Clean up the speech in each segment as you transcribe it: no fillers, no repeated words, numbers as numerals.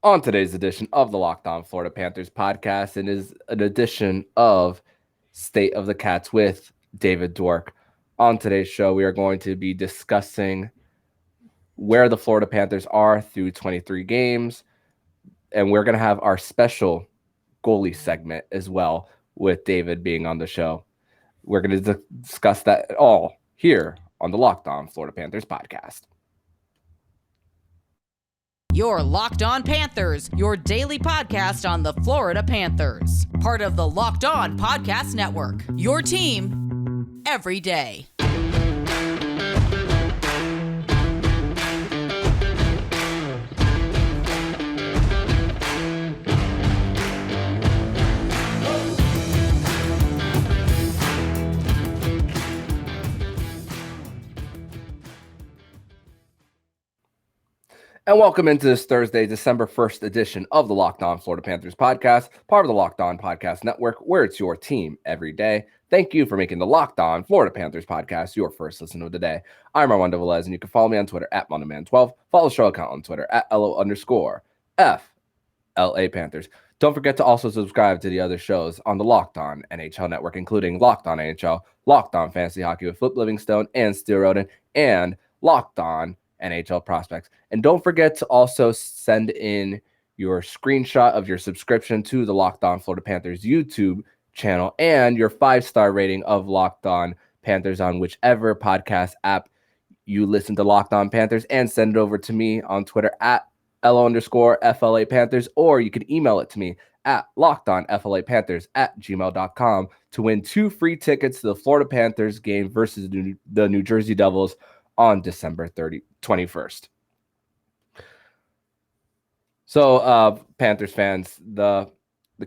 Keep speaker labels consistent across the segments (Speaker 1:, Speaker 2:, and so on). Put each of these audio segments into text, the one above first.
Speaker 1: on today's edition of the Locked On Florida Panthers podcast, and is an edition of State of the Cats with David Dwork. On today's show, we are going to be discussing where the Florida Panthers are through 23 games, and we're going to have our special goalie segment as well with David being on the show. We're going to discuss that all here on the Locked On Florida Panthers podcast.
Speaker 2: Your Locked On Panthers, your daily podcast on the Florida Panthers. Part of the Locked On Podcast Network. Your team every day.
Speaker 1: And welcome into this Thursday, December 1st edition of the Locked On Florida Panthers podcast, part of the Locked On Podcast Network, where it's your team every day. Thank you for making the Locked On Florida Panthers podcast your first listen of the day. I'm Armando Velez, and you can follow me on Twitter at MondoMan12. Follow the show account on Twitter at LO_FLA Panthers. Don't forget to also subscribe to the other shows on the Locked On NHL Network, including Locked On NHL, Locked On Fantasy Hockey with Flip Livingstone and Steel Roden, and Locked On NHL Prospects. And don't forget to also send in your screenshot of your subscription to the Locked On Florida Panthers YouTube channel and your 5-star rating of Locked On Panthers on whichever podcast app you listen to Locked On Panthers, and send it over to me on Twitter at LO_FLA Panthers, or you can email it to me at LockedOnFLAPanthers@gmail.com to win 2 free tickets to the Florida Panthers game versus the New Jersey Devils on December 21st. So, Panthers fans, the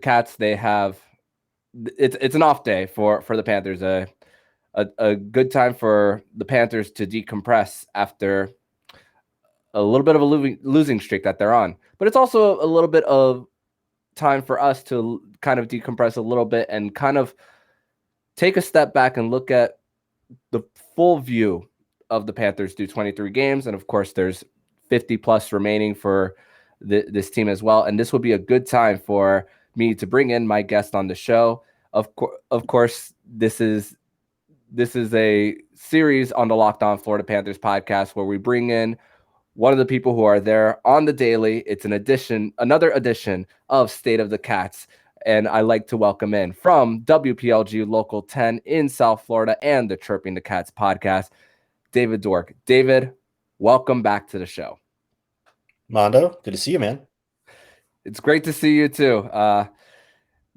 Speaker 1: Cats, they have it's an off day for the Panthers, a good time for the Panthers to decompress after a little bit of a losing streak that they're on. But it's also a little bit of time for us to kind of decompress a little bit and kind of take a step back and look at the full view of the Panthers through 23 games. And of course, there's 50 plus remaining for this team as well. And this would be a good time for me to bring in my guest on the show. Of course, this is a series on the Locked On Florida Panthers podcast where we bring in one of the people who are there on the daily. It's another edition of State of the Cats. And I like to welcome in from WPLG Local 10 in South Florida and the Chirping the Cats podcast, David Dwork. David, welcome back to the show.
Speaker 3: Mondo, good to see you, man.
Speaker 1: It's great to see you too.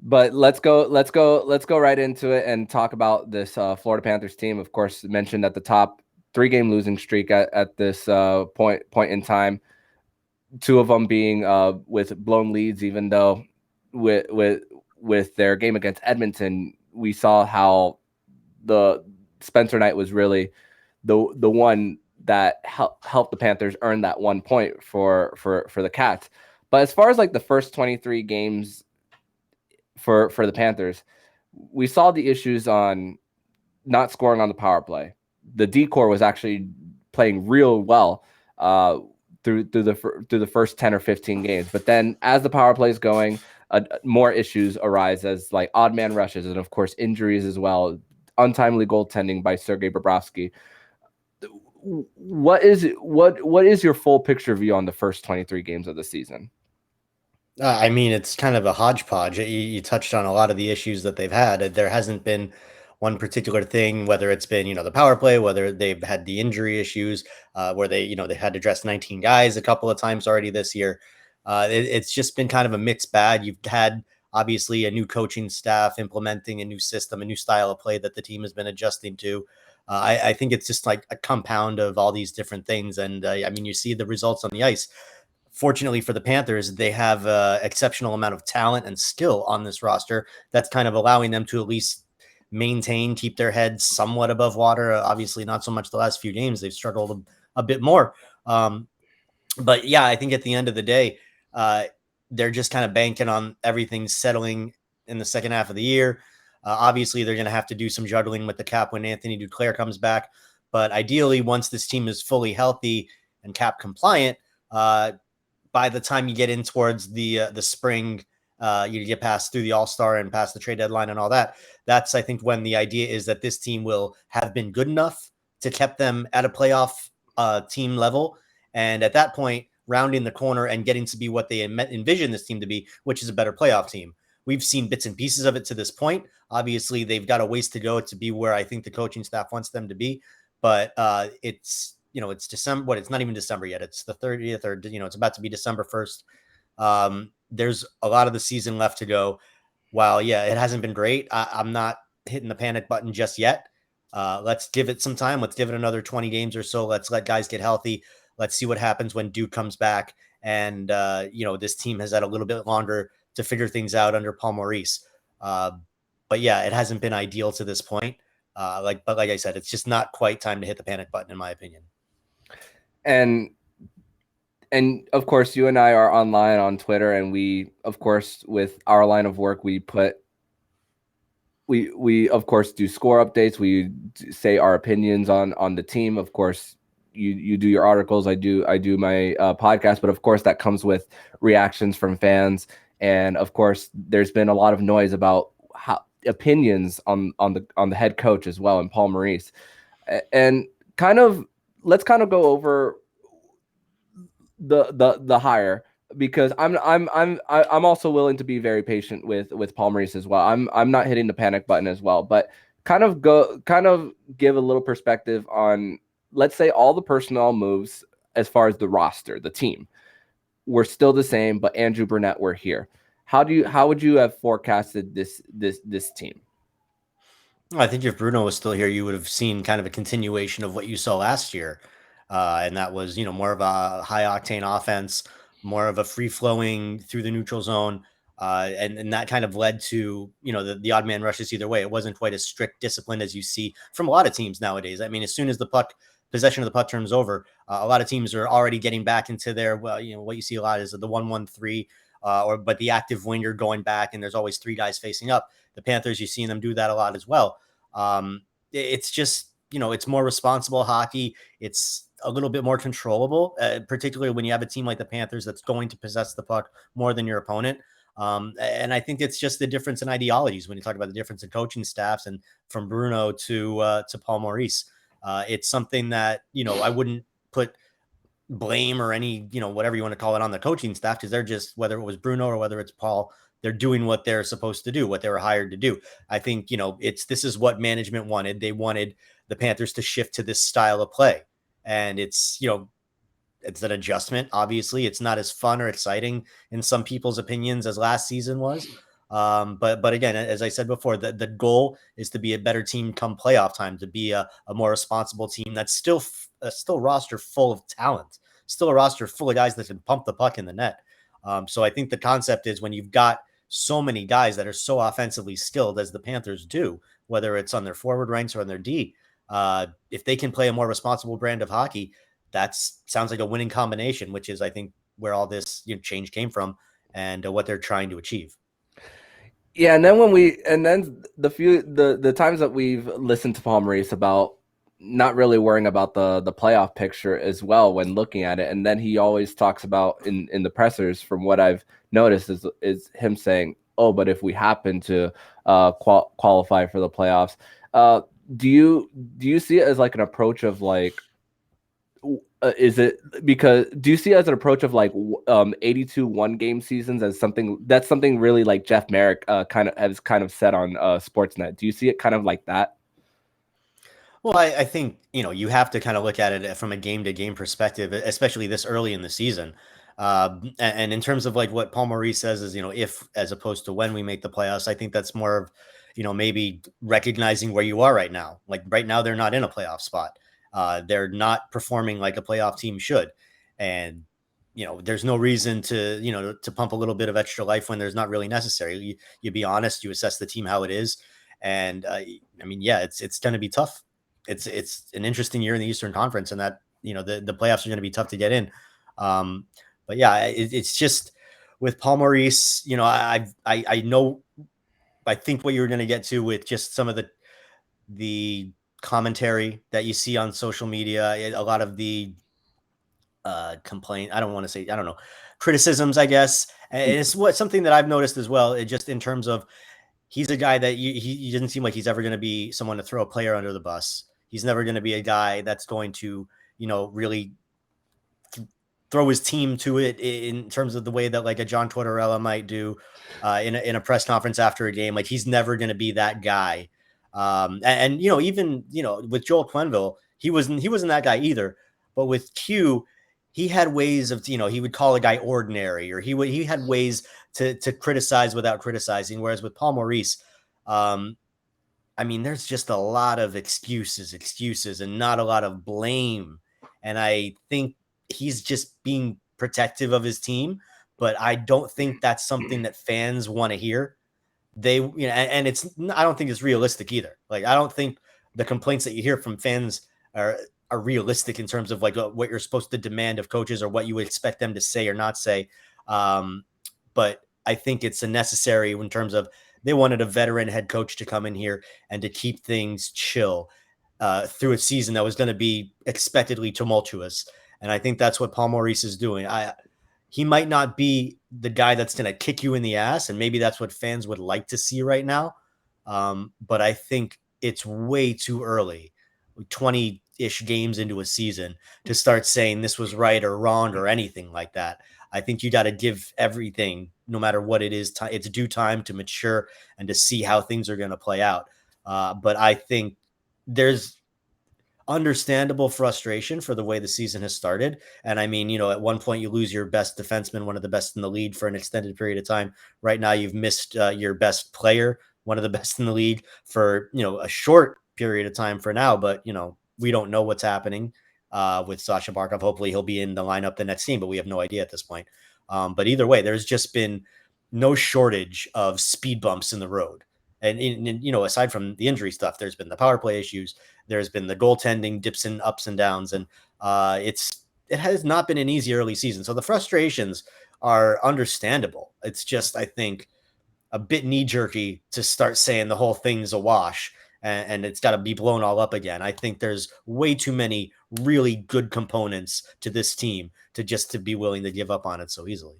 Speaker 1: But let's go right into it and talk about this Florida Panthers team. Of course, mentioned at the top, 3-game losing streak at this point in time. 2 of them being with blown leads, even though with their game against Edmonton, we saw how the Spencer Knight was really the one that helped the Panthers earn that 1 point for the Cats. But as far as like the first 23 games for the Panthers, we saw the issues on not scoring on the power play. The D-core was actually playing real well through the first 10 or 15 games. But then as the power play is going, more issues arise as like odd man rushes and of course injuries as well. Untimely goaltending by Sergei Bobrovsky. What is your full picture view on the first 23 games of the season?
Speaker 3: I mean, it's kind of a hodgepodge. You touched on a lot of the issues that they've had. There hasn't been one particular thing, whether it's been, the power play, whether they've had the injury issues, where they had to dress 19 guys a couple of times already this year. It's just been kind of a mixed bag. You've had obviously a new coaching staff implementing a new system, a new style of play that the team has been adjusting to. I think it's just like a compound of all these different things. And I mean, you see the results on the ice. Fortunately for the Panthers, they have an exceptional amount of talent and skill on this roster that's kind of allowing them to at least keep their heads somewhat above water. Obviously, not so much the last few games. They've struggled a bit more. But yeah, I think at the end of the day, they're just kind of banking on everything settling in the second half of the year. Obviously, they're going to have to do some juggling with the cap when Anthony Duclair comes back. But ideally, once this team is fully healthy and cap compliant, by the time you get in towards the spring, you get past through the All-Star and past the trade deadline and all that. That's, I think, when the idea is that this team will have been good enough to keep them at a playoff team level. And at that point, rounding the corner and getting to be what they envision this team to be, which is a better playoff team. We've seen bits and pieces of it to this point. Obviously, they've got a ways to go to be where I think the coaching staff wants them to be. But it's December. It's not even December yet. It's the 30th, or it's about to be December 1st. There's a lot of the season left to go. While, yeah, it hasn't been great, I'm not hitting the panic button just yet. Let's give it some time. Let's give it another 20 games or so. Let's let guys get healthy. Let's see what happens when Duke comes back. And, this team has had a little bit longer to figure things out under Paul Maurice. But yeah, it hasn't been ideal to this point. But like I said, it's just not quite time to hit the panic button, in my opinion. And
Speaker 1: of course, you and I are online on Twitter, and we, of course, with our line of work, we of course do score updates. We say our opinions on the team. Of course, you do your articles. I do my podcast, but of course that comes with reactions from fans. And of course, there's been a lot of noise about opinions on the head coach as well, and Paul Maurice. And let's go over the hire, because I'm also willing to be very patient with Paul Maurice as well. I'm not hitting the panic button as well, but kind of give a little perspective on, let's say, all the personnel moves as far as the roster, the team. We're still the same, but Andrew Burnett were here. How would you have forecasted this team?
Speaker 3: I think if Bruno was still here, you would have seen kind of a continuation of what you saw last year. And that was, more of a high octane offense, more of a free flowing through the neutral zone. And that kind of led to, the odd man rushes either way. It wasn't quite as strict discipline as you see from a lot of teams nowadays. I mean, as soon as possession of the puck turns over, a lot of teams are already getting back into their, what you see a lot is the 1-1-3, but the active winger going back, and there's always three guys facing up. The Panthers, you've seen them do that a lot as well. It's just, it's more responsible hockey. It's a little bit more controllable, particularly when you have a team like the Panthers that's going to possess the puck more than your opponent. And I think it's just the difference in ideologies when you talk about the difference in coaching staffs, and from Bruno to Paul Maurice. It's something that, I wouldn't put blame or any, whatever you want to call it, on the coaching staff, because they're just, whether it was Bruno or whether it's Paul, they're doing what they're supposed to do, what they were hired to do. I think, this is what management wanted. They wanted the Panthers to shift to this style of play. And it's an adjustment. Obviously, it's not as fun or exciting in some people's opinions as last season was. But again, as I said before, the goal is to be a better team come playoff time, to be a more responsible team that's still a roster full of talent, still a roster full of guys that can pump the puck in the net. So I think the concept is, when you've got so many guys that are so offensively skilled as the Panthers do, whether it's on their forward ranks or on their D, if they can play a more responsible brand of hockey, that sounds like a winning combination, which is, I think, where all this change came from, and what they're trying to achieve.
Speaker 1: Yeah, and then the times that we've listened to Paul Maurice about not really worrying about the playoff picture as well when looking at it, and then he always talks about in the pressers, from what I've noticed, is him saying, "Oh, but if we happen to qualify for the playoffs," do you see it as like an approach of like? Do you see it as an approach of like 82 one-game seasons as something really like Jeff Merrick kind of said on Sportsnet? Do you see it kind of like that?
Speaker 3: Well, I think, you have to kind of look at it from a game-to-game perspective, especially this early in the season. And in terms of like what Paul Maurice says is, if, as opposed to when we make the playoffs, I think that's more of, maybe recognizing where you are right now. Like right now, they're not in a playoff spot. They're not performing like a playoff team should. And, there's no reason to, to pump a little bit of extra life when there's not really necessary. You be honest, you assess the team how it is. And it's going to be tough. It's an interesting year in the Eastern Conference, and that, the playoffs are going to be tough to get in. But yeah, it's just with Paul Maurice, I know, I think what you're going to get to with just some of the commentary that you see on social media, a lot of the complaint. I don't want to say, I don't know, criticisms, I guess. And it's something that I've noticed as well. It just in terms of he's a guy that he doesn't seem like he's ever going to be someone to throw a player under the bus. He's never going to be a guy that's going to, really throw his team to it in terms of the way that like a John Tortorella might do in a press conference after a game. Like he's never going to be that guy. Even with Joel Quenneville, he wasn't that guy either. But with Q, he had ways of, he would call a guy ordinary, or he had ways to criticize without criticizing. Whereas with Paul Maurice, there's just a lot of excuses and not a lot of blame. And I think he's just being protective of his team, but I don't think that's something that fans want to hear. I don't think it's realistic either. Like, I don't think the complaints that you hear from fans are realistic in terms of like what you're supposed to demand of coaches or what you would expect them to say or not say. But I think it's a necessary in terms of they wanted a veteran head coach to come in here and to keep things chill through a season that was going to be expectedly tumultuous. And I think that's what Paul Maurice is doing. He might not be the guy that's going to kick you in the ass, and maybe that's what fans would like to see right now. But I think it's way too early, 20-ish games into a season, to start saying this was right or wrong or anything like that. I think you got to give everything, no matter what it is, it's due time to mature and to see how things are going to play out. But I think there's understandable frustration for the way the season has started. And at one point you lose your best defenseman, one of the best in the league, for an extended period of time. Right now you've missed your best player, one of the best in the league, for, a short period of time for now. But, we don't know what's happening with Sasha Barkov. Hopefully he'll be in the lineup the next game, but we have no idea at this point. But either way, there's just been no shortage of speed bumps in the road. And aside from the injury stuff, there's been the power play issues. There's been the goaltending dips and ups and downs. And it has not been an easy early season. So the frustrations are understandable. It's just, I think, a bit knee-jerky to start saying the whole thing's a wash and it's got to be blown all up again. I think there's way too many really good components to this team to be willing to give up on it so easily.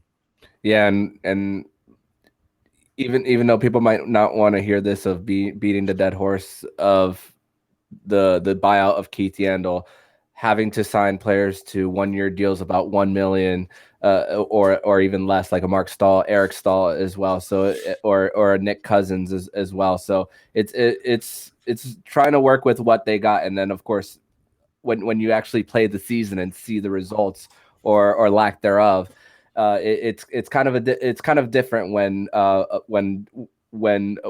Speaker 1: Yeah, and even though people might not want to hear this of beating the dead horse of the buyout of Keith Yandel, having to sign players to 1-year deals about $1 million or even less, like a Mark Stahl, Eric Stahl as well. So or a Nick Cousins as well. So it's trying to work with what they got, and then of course when you actually play the season and see the results or lack thereof. It's kind of different when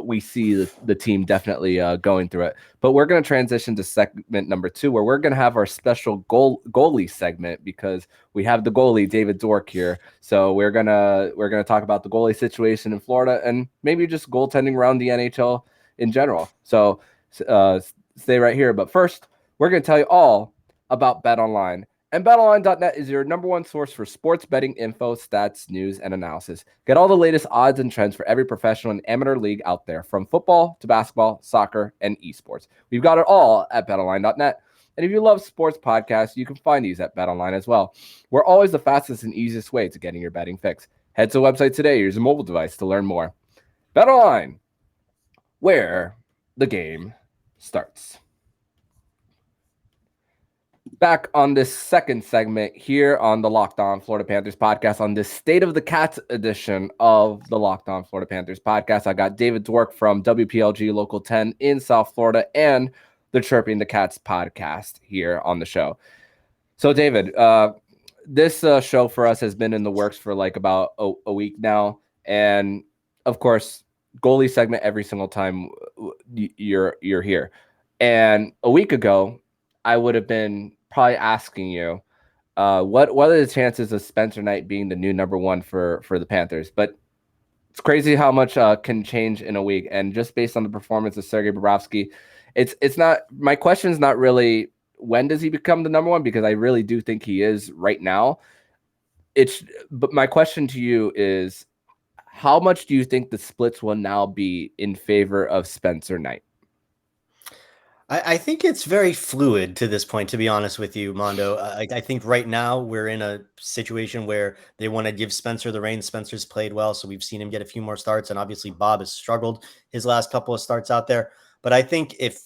Speaker 1: we see the team definitely going through it. But we're going to transition to segment number 2, where we're going to have our special goalie segment, because we have the goalie David Dwork here. So we're gonna talk about the goalie situation in Florida and maybe just goaltending around the NHL in general. So stay right here. But first, we're going to tell you all about BetOnline. And BetOnline.net is your number one source for sports betting info, stats, news, and analysis. Get all the latest odds and trends for every professional and amateur league out there, from football to basketball, soccer, and esports. We've got it all at BetOnline.net. And if you love sports podcasts, you can find these at BetOnline as well. We're always the fastest and easiest way to getting your betting fix. Head to the website today, use a mobile device to learn more. BetOnline, where the game starts. Back on this second segment here on the Locked On Florida Panthers podcast, on this State of the Cats edition of the Locked On Florida Panthers podcast. I got David Dwork from WPLG Local 10 in South Florida and the Chirping the Cats podcast here on the show. So David, this show for us has been in the works for like about a week now. And of course, goalie segment every single time you're here. And a week ago, I would have been probably asking you, what are the chances of Spencer Knight being the new number one for the Panthers? But it's crazy how much can change in a week. And just based on the performance of Sergei Bobrovsky, it's not, my question is not really when does he become the number one, because I really do think he is right now. But my question to you is, how much do you think the splits will now be in favor of Spencer Knight?
Speaker 3: I think it's very fluid to this point, to be honest with you, Mondo. I think right now we're in a situation where they want to give Spencer the reins. Spencer's played well, so we've seen him get a few more starts, and obviously Bob has struggled his last couple of starts out there. But I think if,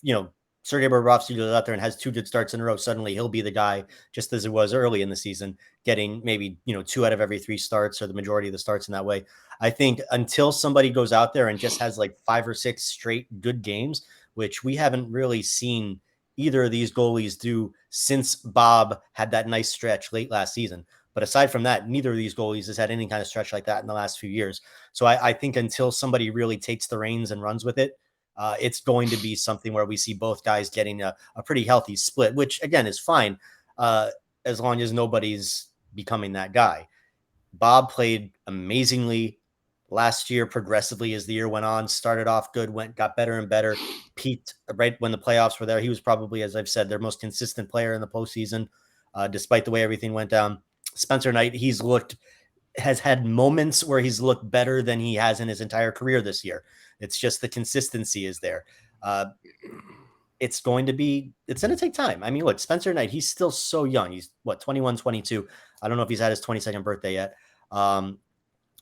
Speaker 3: Sergei Bobrovsky goes out there and has two good starts in a row, suddenly he'll be the guy, just as it was early in the season, getting maybe, two out of every three starts or the majority of the starts in that way. I think until somebody goes out there and just has like 5 or 6 straight good games, which we haven't really seen either of these goalies do since Bob had that nice stretch late last season. But aside from that, neither of these goalies has had any kind of stretch like that in the last few years. So I think until somebody really takes the reins and runs with it, it's going to be something where we see both guys getting a pretty healthy split, which again is fine, as long as nobody's becoming that guy. Bob played amazingly last year, progressively as the year went on. Started off good, got better and better. Peaked right when the playoffs were there. He was probably, as I've said, their most consistent player in the postseason, despite the way everything went down. Spencer Knight, has had moments where he's looked better than he has in his entire career this year. It's just the consistency is there. It's going to take time. I mean, look, Spencer Knight, he's still so young. He's 21, 22. I don't know if he's had his 22nd birthday yet.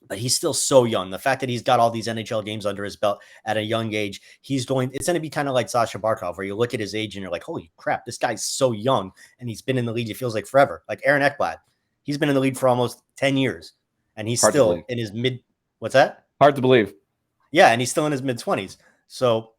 Speaker 3: But he's still so young. The fact that he's got all these NHL games under his belt at a young age, it's going to be kind of like Sasha Barkov, where you look at his age and you're like, holy crap, this guy's so young. And he's been in the league, it feels like forever. Like Aaron Ekblad, he's been in the league for almost 10 years and he's still in his what's that?
Speaker 1: Hard to believe.
Speaker 3: Yeah. And he's still in his mid 20s. So,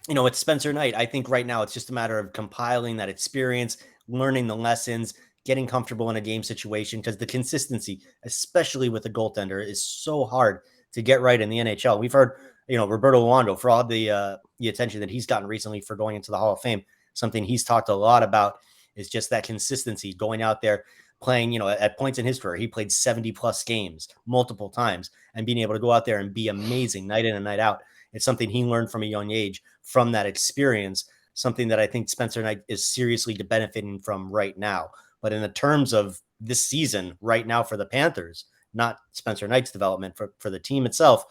Speaker 3: it's Spencer Knight. I think right now it's just a matter of compiling that experience, learning the lessons, getting comfortable in a game situation, because the consistency, especially with a goaltender, is so hard to get right in the NHL. We've heard, Roberto Luongo, for all the attention that he's gotten recently for going into the Hall of Fame, something he's talked a lot about is just that consistency, going out there, playing, at points in his career, he played 70 plus games multiple times and being able to go out there and be amazing night in and night out. It's something he learned from a young age from that experience, something that I think Spencer Knight is seriously benefiting from right now. But in the terms of this season right now for the Panthers, not Spencer Knight's development for the team itself,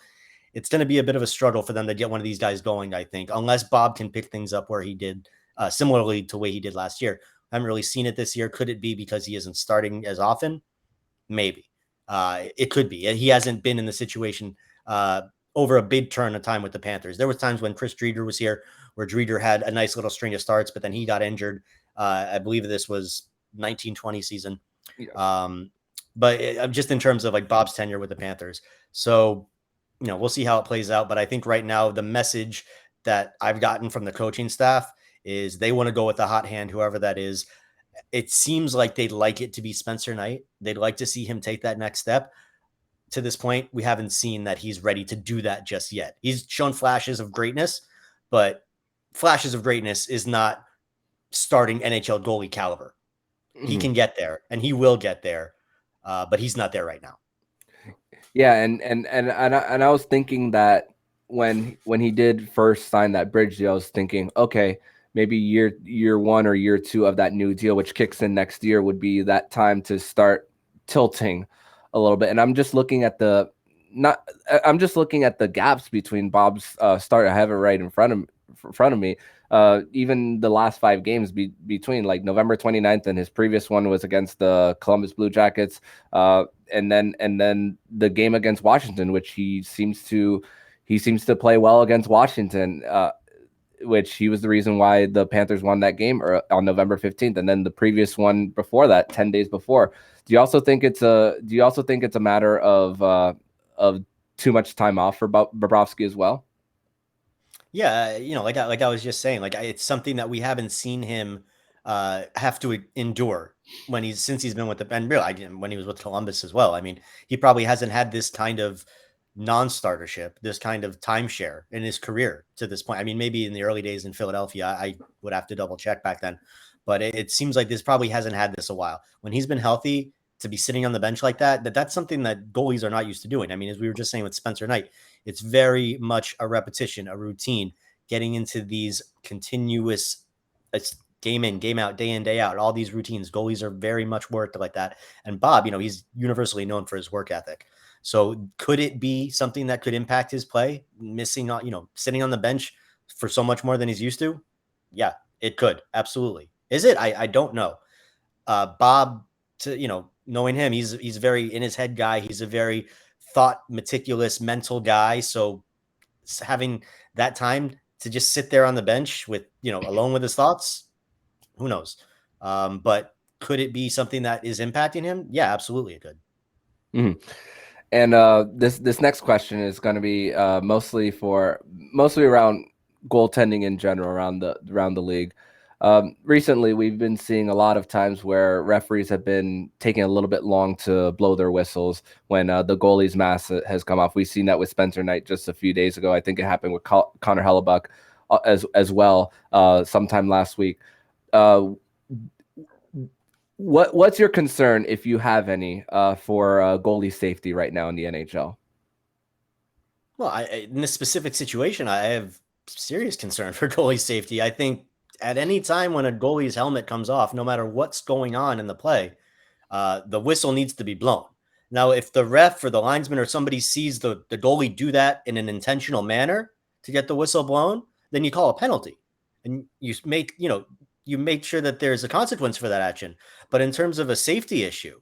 Speaker 3: it's going to be a bit of a struggle for them to get one of these guys going, I think, unless Bob can pick things up where he did, similarly to the way he did last year. I haven't really seen it this year. Could it be because he isn't starting as often? Maybe. It could be. He hasn't been in the situation over a big turn of time with the Panthers. There was times when Chris Driedger was here where Driedger had a nice little string of starts, but then he got injured. I believe this was 1920 season. Yes. But just in terms of like Bob's tenure with the Panthers. So, we'll see how it plays out. But I think right now the message that I've gotten from the coaching staff is they want to go with the hot hand, whoever that is. It seems like they'd like it to be Spencer Knight. They'd like to see him take that next step. To this point, we haven't seen that he's ready to do that just yet. He's shown flashes of greatness, but flashes of greatness is not starting NHL goalie caliber. He can get there and he will get there, but he's not there right now.
Speaker 1: Yeah, and I was thinking that when he did first sign that bridge deal, I was thinking, okay, maybe year 1 or year 2 of that new deal, which kicks in next year, would be that time to start tilting a little bit. And I'm just looking at the gaps between Bob's start. I have it right in front of me. Even the last 5 games between like November 29th and his previous one was against the Columbus Blue Jackets, and then the game against Washington, which he seems to play well against Washington, which he was the reason why the Panthers won that game on November 15th, and then the previous one before that, 10 days before. Do you also think it's a matter of too much time off for Bobrovsky as well?
Speaker 3: Yeah, like I was just saying, like it's something that we haven't seen him have to endure since he's been with and really when he was with Columbus as well. I mean, he probably hasn't had this kind of non-startership, this kind of timeshare in his career to this point. I mean, maybe in the early days in Philadelphia, I would have to double check back then, but it seems like this probably hasn't had this a while. When he's been healthy, to be sitting on the bench like that's something that goalies are not used to doing. I mean, as we were just saying with Spencer Knight, it's very much a repetition, a routine, getting into these continuous game in, game out, day in, day out, all these routines. Goalies are very much worked like that. And Bob, he's universally known for his work ethic. So could it be something that could impact his play, sitting on the bench for so much more than he's used to? Yeah, It could. Absolutely. Is it? I don't know. Bob, knowing him, he's very in his head guy. He's a very thought meticulous mental guy. So having that time to just sit there on the bench with, alone with his thoughts, who knows? But could it be something that is impacting him? Yeah, absolutely it could.
Speaker 1: Mhm. And this next question is going to be mostly around goaltending in general around the league. Recently, we've been seeing a lot of times where referees have been taking a little bit long to blow their whistles when the goalie's mask has come off. We've seen that with Spencer Knight just a few days ago. I think it happened with Connor Hellebuck as well sometime last week. What's your concern, if you have any, for goalie safety right now in the NHL?
Speaker 3: Well, in this specific situation, I have serious concern for goalie safety. I think at any time when a goalie's helmet comes off, no matter what's going on in the play, the whistle needs to be blown. Now, if the ref or the linesman or somebody sees the goalie do that in an intentional manner to get the whistle blown, then you call a penalty, and you make sure that there's a consequence for that action. But in terms of a safety issue,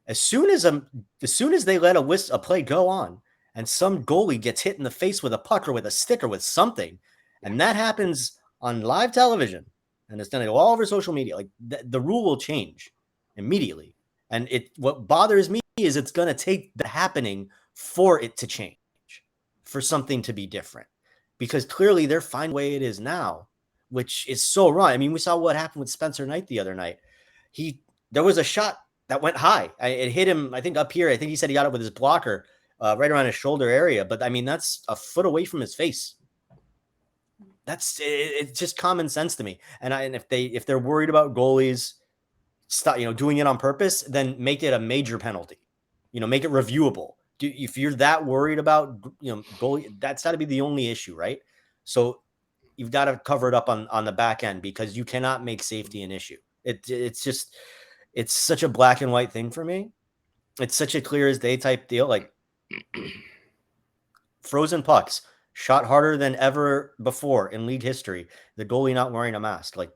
Speaker 3: as soon as they let a play go on, and some goalie gets hit in the face with a puck or with a stick or with something, and that happens on live television, and it's going to go all over social media, like the rule will change immediately. And what bothers me is it's going to take the happening for it to change, for something to be different, because clearly they're fine the way it is now, which is so wrong. I mean, we saw what happened with Spencer Knight the other night. There was a shot that went high. It hit him, I think, up here. I think he said he got it with his blocker right around his shoulder area. But I mean, that's a foot away from his face. It's just common sense to me. And if they're worried about goalies doing it on purpose, then make it a major penalty. Make it reviewable. If you're that worried about goalie, that's got to be the only issue, right? So you've got to cover it up on the back end, because you cannot make safety an issue. It's such a black and white thing for me. It's such a clear as day type deal. Like frozen pucks shot harder than ever before in league history. The goalie not wearing a mask, like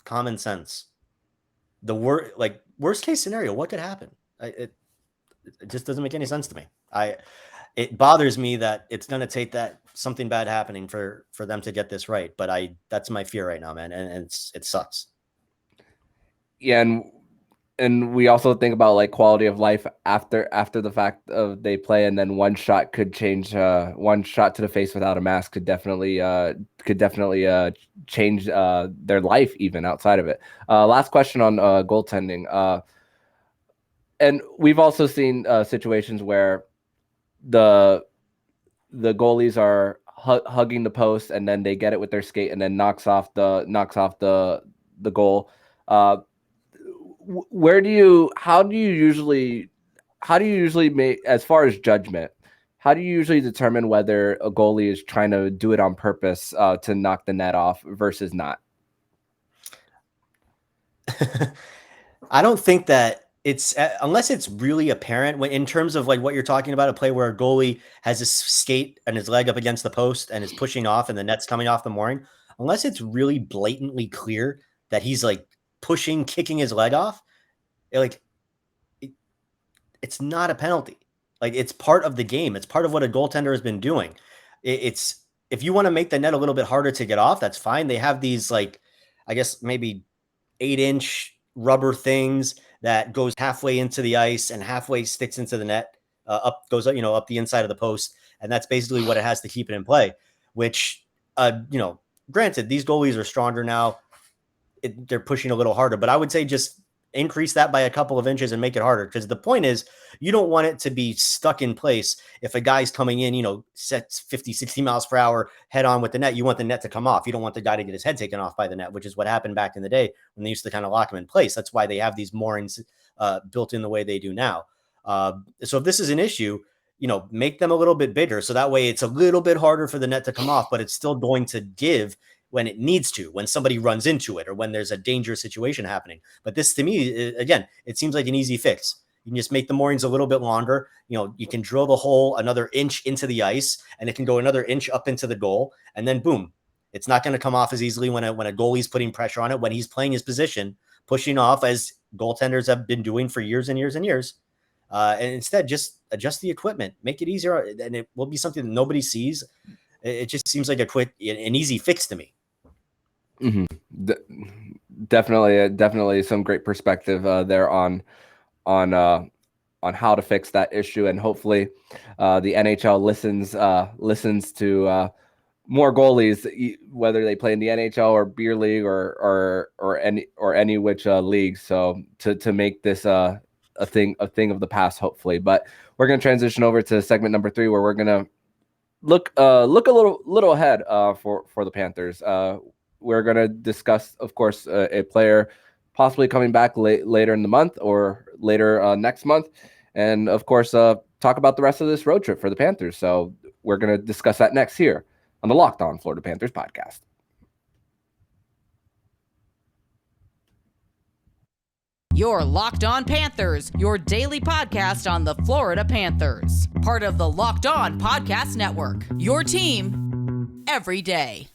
Speaker 3: common sense. The worst case scenario, what could happen? It just doesn't make any sense to me. It bothers me that it's going to take that something bad happening for them to get this right. But that's my fear right now, man. And it sucks.
Speaker 1: Yeah. And we also think about like quality of life after the fact of they play, and then one shot could change. One shot to the face without a mask could definitely change their life even outside of it. Last question on goaltending. And we've also seen situations where the goalies are hugging the post, and then they get it with their skate, and then knocks off the goal. How do you usually make, as far as judgment, how do you usually determine whether a goalie is trying to do it on purpose to knock the net off versus not?
Speaker 3: I don't think that it's unless it's really apparent in terms of like what you're talking about, a play where a goalie has his skate and his leg up against the post and is pushing off and the net's coming off the mooring, unless it's really blatantly clear that he's like pushing, kicking his leg off, it's not a penalty. Like, it's part of the game. It's part of what a goaltender has been doing. It's if you want to make the net a little bit harder to get off, that's fine. They have these, like, I guess maybe 8-inch rubber things that goes halfway into the ice and halfway sticks into the net, goes up the inside of the post. And that's basically what it has to keep it in play, which, granted, these goalies are stronger now. They're pushing a little harder, but I would say just increase that by a couple of inches and make it harder. Because the point is, you don't want it to be stuck in place. If a guy's coming in, sets 50, 60 miles per hour head on with the net, you want the net to come off. You don't want the guy to get his head taken off by the net, which is what happened back in the day when they used to kind of lock him in place. That's why they have these moorings built in the way they do now. So if this is an issue, make them a little bit bigger. So that way it's a little bit harder for the net to come off, but it's still going to give when it needs to, when somebody runs into it or when there's a dangerous situation happening. But this, to me, again, it seems like an easy fix. You can just make the moorings a little bit longer. You can drill the hole another inch into the ice, and it can go another inch up into the goal, and then boom, It's not going to come off as easily when a goalie's putting pressure on it, when he's playing his position, pushing off as goaltenders have been doing for years and years and years. And instead, just adjust the equipment, make it easier, and it will be something that nobody sees. It just seems like an easy fix to me.
Speaker 1: Mm-hmm. Definitely some great perspective there on how to fix that issue, and hopefully the NHL listens to more goalies, whether they play in the NHL or beer league or any which league. So to make this a thing of the past, hopefully. But we're going to transition over to segment number 3, where we're going to look a little ahead for the Panthers. We're going to discuss, of course, a player possibly coming back later in the month or later next month, and of course talk about the rest of this road trip for the Panthers. So we're going to discuss that next here on the Locked On Florida Panthers podcast.
Speaker 2: Your Locked On Panthers, your daily podcast on the Florida Panthers. Part of the Locked On Podcast Network. Your team every day.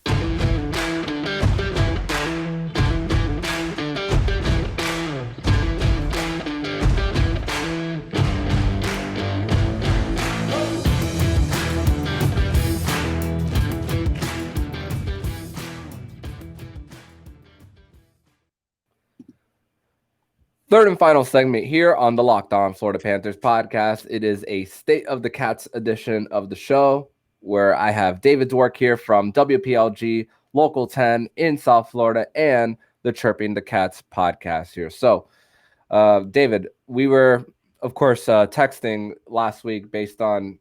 Speaker 1: Third and final segment here on the Locked On Florida Panthers podcast. It is a State of the Cats edition of the show, where I have David Dwork here from WPLG Local 10 in South Florida and the Chirping the Cats podcast here. So, David, we were, of course, texting last week based on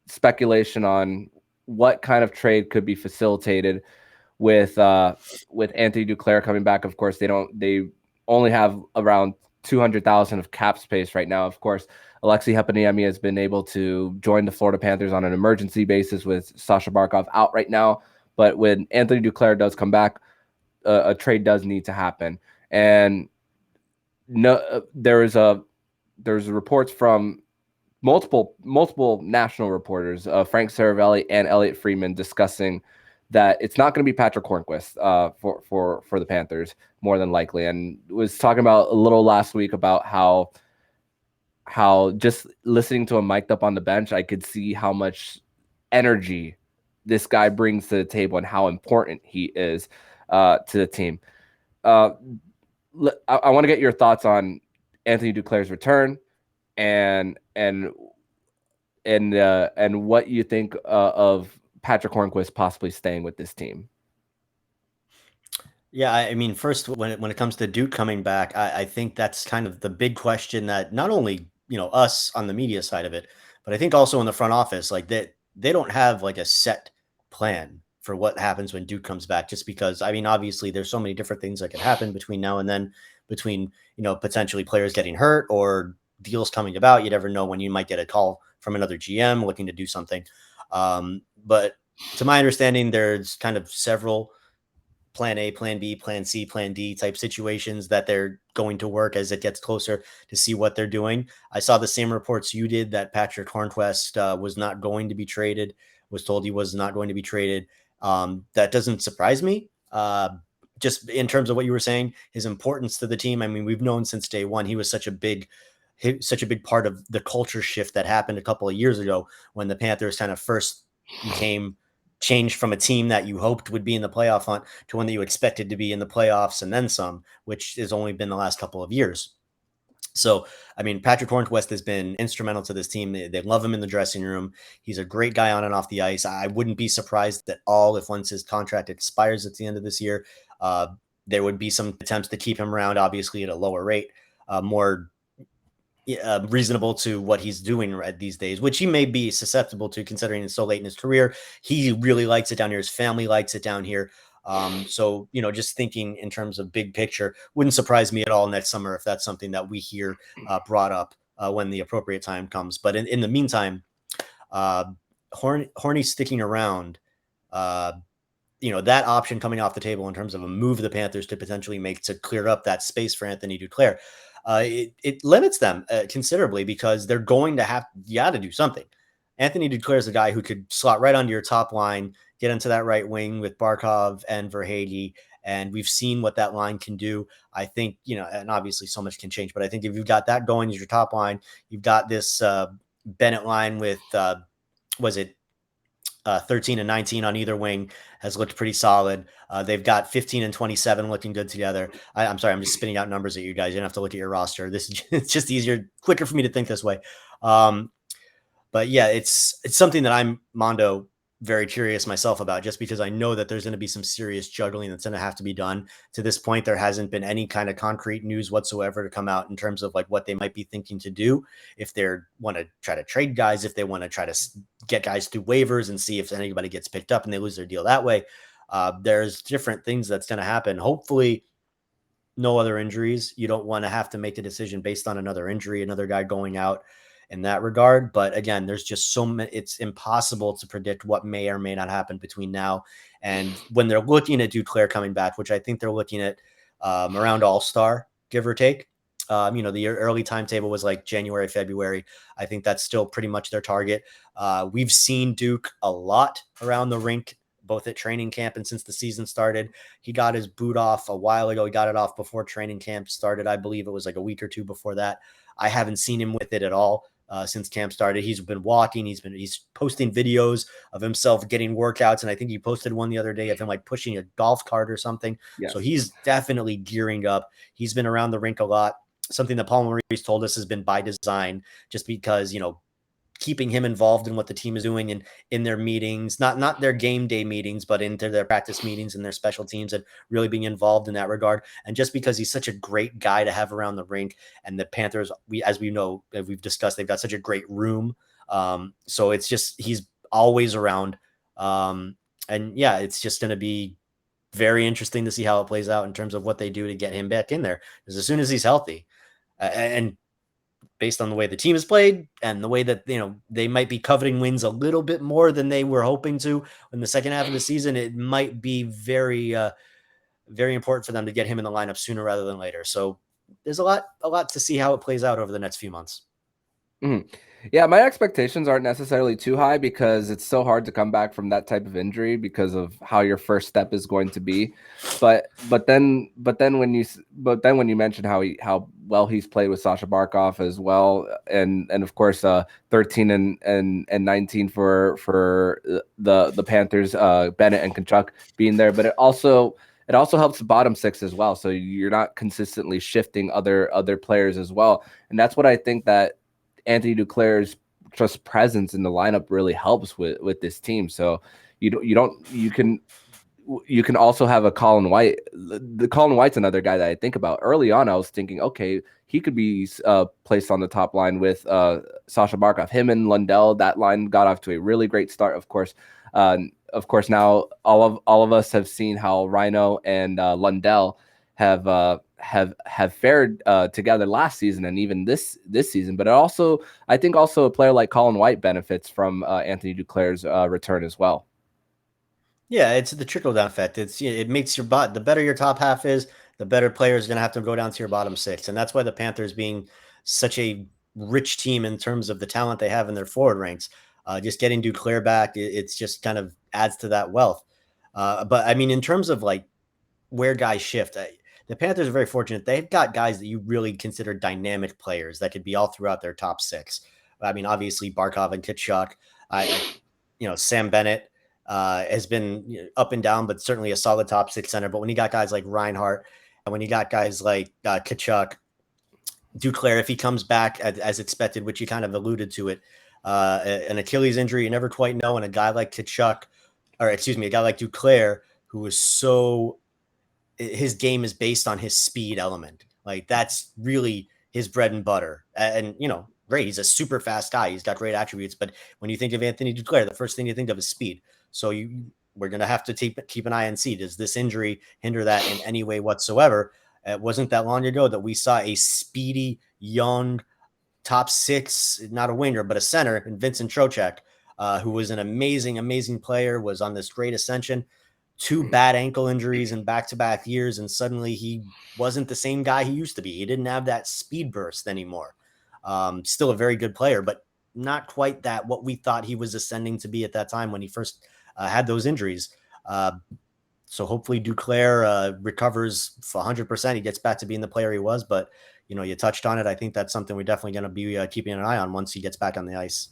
Speaker 1: speculation on what kind of trade could be facilitated with Anthony Duclair coming back. Of course, they only have around 200,000 of cap space right now. Of course, Alexei Heponiemi has been able to join the Florida Panthers on an emergency basis with Sasha Barkov out right now. But when Anthony Duclair does come back, a trade does need to happen. And there's reports from multiple national reporters, Frank Saravelli and Elliot Friedman, discussing that it's not going to be Patrick Hornquist for the Panthers, more than likely. And was talking about a little last week about how just listening to him mic'd up on the bench, I could see how much energy this guy brings to the table and how important he is to the team. I want to get your thoughts on Anthony Duclair's return and what you think of Patrick Hornquist possibly staying with this team.
Speaker 3: Yeah, I mean, first, when it comes to Duke coming back, I think that's kind of the big question that not only, us on the media side of it, but I think also in the front office, like they don't have like a set plan for what happens when Duke comes back, just because, I mean, obviously there's so many different things that could happen between now and then, between, potentially players getting hurt or deals coming about. You never know when you might get a call from another GM looking to do something. But to my understanding, there's kind of several plan A, plan B, plan C, plan D type situations that they're going to work as it gets closer to see what they're doing. I saw the same reports you did that Patrick Hornquist was not going to be traded, was told he was not going to be traded. That doesn't surprise me. Just in terms of what you were saying, his importance to the team. I mean, we've known since day one, he was such a big part of the culture shift that happened a couple of years ago when the Panthers kind of first became changed from a team that you hoped would be in the playoff hunt to one that you expected to be in the playoffs and then some, which has only been the last couple of years. So, I mean, Patrick Hornquist has been instrumental to this team. They love him in the dressing room. He's a great guy on and off the ice. I wouldn't be surprised at all if once his contract expires at the end of this year, there would be some attempts to keep him around, obviously at a lower rate, more reasonable to what he's doing these days, which he may be susceptible to considering it's so late in his career. He really likes it down here. His family likes it down here. So, just thinking in terms of big picture, wouldn't surprise me at all next summer if that's something that we hear brought up when the appropriate time comes. But in the meantime, Horny sticking around, that option coming off the table in terms of a move the Panthers to potentially make to clear up that space for Anthony Duclair, it limits them considerably because they're going to have to do something. Anthony Duclair is a guy who could slot right onto your top line, get into that right wing with Barkov and Verhage, and we've seen what that line can do. I think, and obviously so much can change, but I think if you've got that going as your top line, you've got this Bennett line with, was it 13 and 19 on either wing, has looked pretty solid. They've got 15 and 27 looking good together. I'm sorry, I'm just spitting out numbers at you guys. You don't have to look at your roster. This is it's just easier, quicker for me to think this way. But yeah, it's something that I'm, Mondo, very curious myself about, just because I know that there's going to be some serious juggling that's going to have to be done. To this point, there hasn't been any kind of concrete news whatsoever to come out in terms of like what they might be thinking to do, if they want to try to trade guys, if they want to try to get guys through waivers and see if anybody gets picked up and they lose their deal that way. There's different things that's going to happen. Hopefully no other injuries. You don't want to have to make a decision based on another injury, another guy going out in that regard. But again, there's just so many, it's impossible to predict what may or may not happen between now and when they're looking at Duclair coming back, which I think they're looking at around All-Star, give or take. The early timetable was like January, February. I think that's still pretty much their target. We've seen Duke a lot around the rink, both at training camp and since the season started. He got his boot off a while ago. He got it off before training camp started. I believe it was like a week or two before that. I haven't seen him with it at all since camp started. He's been walking. He's posting videos of himself getting workouts. And I think he posted one the other day of him like pushing a golf cart or something. Yes. So he's definitely gearing up. He's been around the rink a lot. Something that Paul Maurice told us has been by design, just because, keeping him involved in what the team is doing and in their meetings, not their game day meetings, but into their practice meetings and their special teams, and really being involved in that regard. And just because he's such a great guy to have around the rink, and the Panthers, as we've discussed, they've got such a great room. So it's just, he's always around. And yeah, it's just going to be very interesting to see how it plays out in terms of what they do to get him back in there. Because as soon as he's healthy, and based on the way the team has played and the way that, they might be coveting wins a little bit more than they were hoping to in the second half of the season, it might be very, very important for them to get him in the lineup sooner rather than later. So there's a lot to see how it plays out over the next few months.
Speaker 1: Mm-hmm. Yeah, my expectations aren't necessarily too high, because it's so hard to come back from that type of injury because of how your first step is going to be. But then when you mention how well he's played with Sasha Barkov as well, and of course 13 and 19 for the Panthers, Bennett and Tkachuk being there, but it also helps the bottom six as well. So you're not consistently shifting other players as well, and that's what I think that Anthony Duclair's just presence in the lineup really helps with this team. So you can also have a Colin White. The Colin White's another guy that I think about. Early on, I was thinking, okay, he could be placed on the top line with Sasha Barkov. Him and Lundell, that line got off to a really great start. Of course, now all of us have seen how Rhino and Lundell have fared together last season and even this season. But I think a player like Colin White benefits from Anthony Duclair's return as well.
Speaker 3: Yeah, it's the trickle down effect. It makes your the better your top half is, the better players are going to have to go down to your bottom six. And that's why the Panthers, being such a rich team in terms of the talent they have in their forward ranks, just getting Duclair back, it's just kind of adds to that wealth. But I mean, in terms of like where guys shift, the Panthers are very fortunate. They've got guys that you really consider dynamic players that could be all throughout their top six. I mean, obviously Barkov and Tkachuk, Sam Bennett has been up and down, but certainly a solid top six center. But when you got guys like Reinhart, and when you got guys like Tkachuk, Duclair, if he comes back as expected, which you kind of alluded to it, an Achilles injury, you never quite know. And a guy like Tkachuk, a guy like Duclair, who is so, his game is based on his speed element. Like that's really his bread and butter. And, great. He's a super fast guy. He's got great attributes. But when you think of Anthony Duclair, the first thing you think of is speed. So we're going to have to keep an eye and see, does this injury hinder that in any way whatsoever? It wasn't that long ago that we saw a speedy, young, top six, not a winger, but a center, in Vincent Trocheck, who was an amazing, amazing player, was on this great ascension. 2 bad ankle injuries in back-to-back years, and suddenly he wasn't the same guy he used to be. He didn't have that speed burst anymore. Still a very good player, but not quite that what we thought he was ascending to be at that time when he first had those injuries. So hopefully Duclair recovers for 100%. He gets back to being the player he was. But, you touched on it. I think that's something we're definitely going to be keeping an eye on once he gets back on the ice.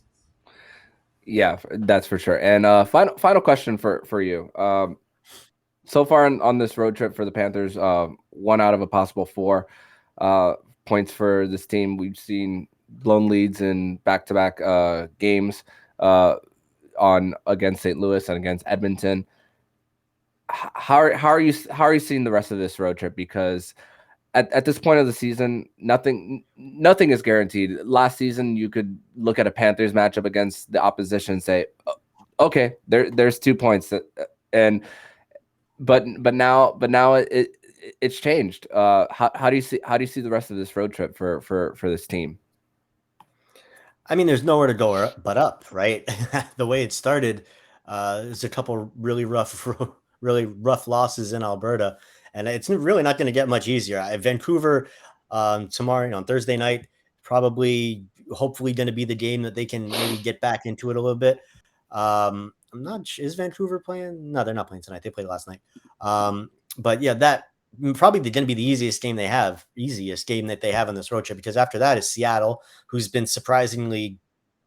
Speaker 1: Yeah, that's for sure. And final question for you. So far on this road trip for the Panthers, 1 out of a possible 4 points for this team. We've seen blown leads in back-to-back games on against St. Louis and against Edmonton. How are you seeing the rest of this road trip? Because at this point of the season, nothing is guaranteed. Last season, you could look at a Panthers matchup against the opposition and say, okay, there's 2 points but now it's changed. How do you see the rest of this road trip for this team?
Speaker 3: I mean, there's nowhere to go but up, right? The way it started, there's a couple really rough losses in Alberta, and it's really not going to get much easier. Vancouver tomorrow, on Thursday night, hopefully going to be the game that they can maybe get back into it a little bit. I'm not sure. Is Vancouver playing? No, they're not playing tonight. They played last night. But yeah, that probably going to be the easiest game that they have on this road trip, because after that is Seattle, who's been surprisingly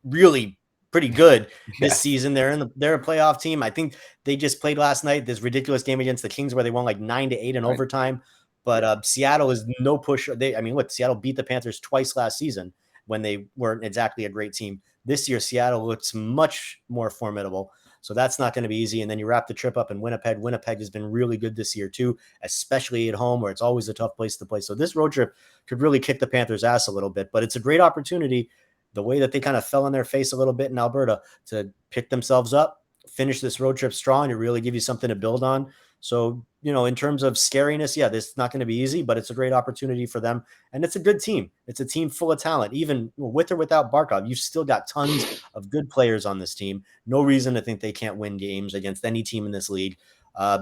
Speaker 3: really pretty good this season. They're a playoff team. I think they just played last night this ridiculous game against the Kings where they won like 9-8 in overtime. But Seattle is no push. Seattle beat the Panthers twice last season when they weren't exactly a great team. This year, Seattle looks much more formidable. So that's not going to be easy. And then you wrap the trip up in Winnipeg. Winnipeg has been really good this year too, especially at home where it's always a tough place to play. So this road trip could really kick the Panthers' ass a little bit, but it's a great opportunity, the way that they kind of fell on their face a little bit in Alberta, to pick themselves up, finish this road trip strong, and really give you something to build on. So, in terms of scariness, yeah, this is not going to be easy, but it's a great opportunity for them. And it's a good team. It's a team full of talent. Even with or without Barkov, you've still got tons of good players on this team. No reason to think they can't win games against any team in this league.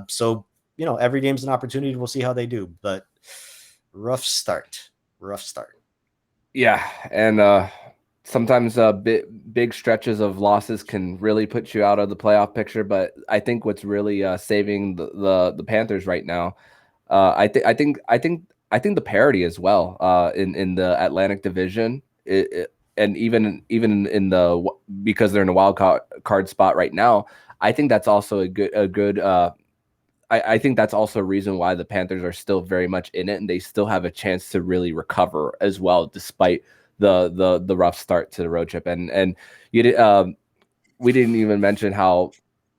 Speaker 3: So, every game's an opportunity. We'll see how they do. But rough start.
Speaker 1: Yeah, and sometimes big stretches of losses can really put you out of the playoff picture. But I think what's really saving the Panthers right now, I think the parity as well in the Atlantic Division, and even in the, because they're in a wild card spot right now. I think that's also a good. I think that's also a reason why the Panthers are still very much in it, and they still have a chance to really recover as well, despite the rough start to the road trip. And you did, we didn't even mention how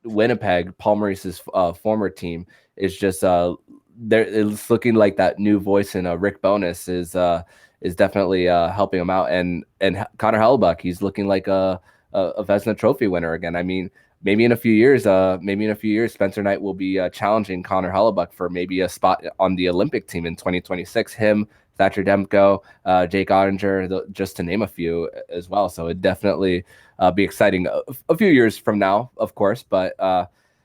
Speaker 1: Winnipeg, Paul Maurice's former team, is just it's looking like that new voice in Rick Bowness is definitely helping him out, and Connor Hellebuyck, he's looking like a Vezina Trophy winner again. I mean, maybe in a few years, Spencer Knight will be challenging Connor Hellebuyck for maybe a spot on the Olympic team in 2026. Him, Thatcher Demko, Jake Ottinger, just to name a few as well. So it'd definitely be exciting a few years from now, of course. But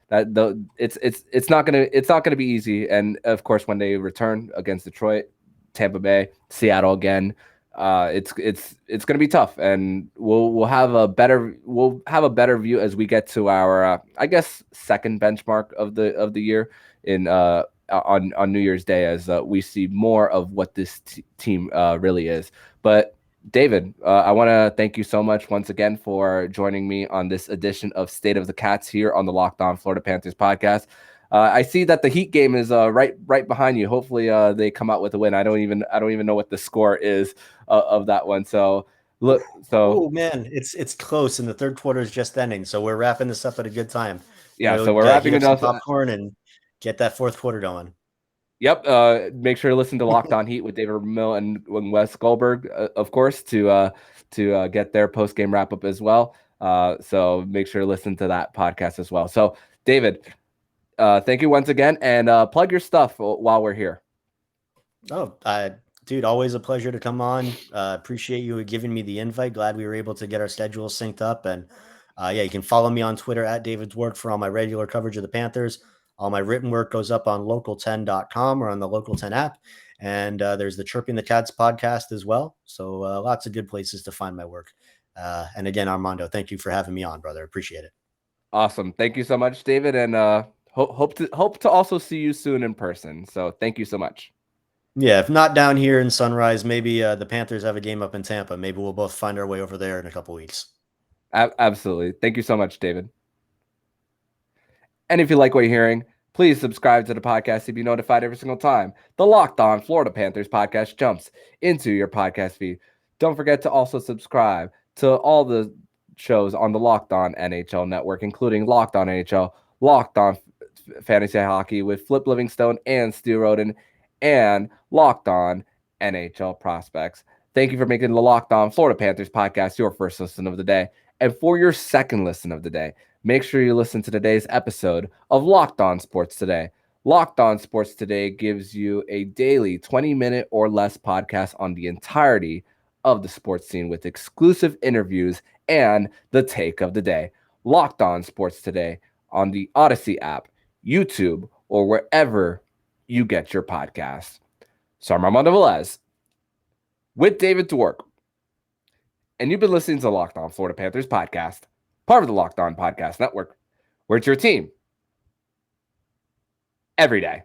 Speaker 1: it's not gonna be easy. And of course, when they return against Detroit, Tampa Bay, Seattle again, it's going to be tough, and we'll have a better view as we get to our I guess second benchmark of the year in on New Year's Day, as we see more of what this team really is. But David, I want to thank you so much once again for joining me on this edition of State of the Cats here on the Locked On Florida Panthers podcast. I see that the Heat game is right behind you. Hopefully, they come out with a win. I don't even know what the score is of that one. So look,
Speaker 3: oh man, it's close, and the third quarter is just ending. So we're wrapping this up at a good time.
Speaker 1: Yeah, so we're wrapping it up.
Speaker 3: Popcorn and get that fourth quarter going.
Speaker 1: Yep. Make sure to listen to Locked On Heat with David Mill and Wes Goldberg, of course, to get their post game wrap up as well. So make sure to listen to that podcast as well. So David, thank you once again, and plug your stuff while we're here.
Speaker 3: Oh, dude, always a pleasure to come on. Appreciate you giving me the invite. Glad we were able to get our schedules synced up. And yeah, you can follow me on Twitter at David Dwork for all my regular coverage of the Panthers. All my written work goes up on local10.com or on the Local 10 app. And there's the Chirping the Cats podcast as well. So lots of good places to find my work. And again, Armando, thank you for having me on, brother. Appreciate it.
Speaker 1: Awesome. Thank you so much, David. And hope to also see you soon in person. So thank you so much.
Speaker 3: Yeah, if not down here in Sunrise, maybe the Panthers have a game up in Tampa. Maybe we'll both find our way over there in a couple weeks.
Speaker 1: Absolutely. Thank you so much, David. And if you like what you're hearing, please subscribe to the podcast to be notified every single time the Locked On Florida Panthers podcast jumps into your podcast feed. Don't forget to also subscribe to all the shows on the Locked On NHL network, including Locked On NHL, Locked On Fantasy Hockey with Flip Livingstone and Stu Roden, and Locked On NHL Prospects. Thank you for making the Locked On Florida Panthers podcast your first listen of the day. And for your second listen of the day, make sure you listen to today's episode of Locked On Sports Today. Locked On Sports Today gives you a daily 20-minute or less podcast on the entirety of the sports scene with exclusive interviews and the take of the day. Locked On Sports Today on the Odyssey app, YouTube, or wherever you get your podcasts. So I'm Armando Velez with David Dwork, and you've been listening to the Locked On Florida Panthers podcast, part of the Locked On Podcast Network, where it's your team every day.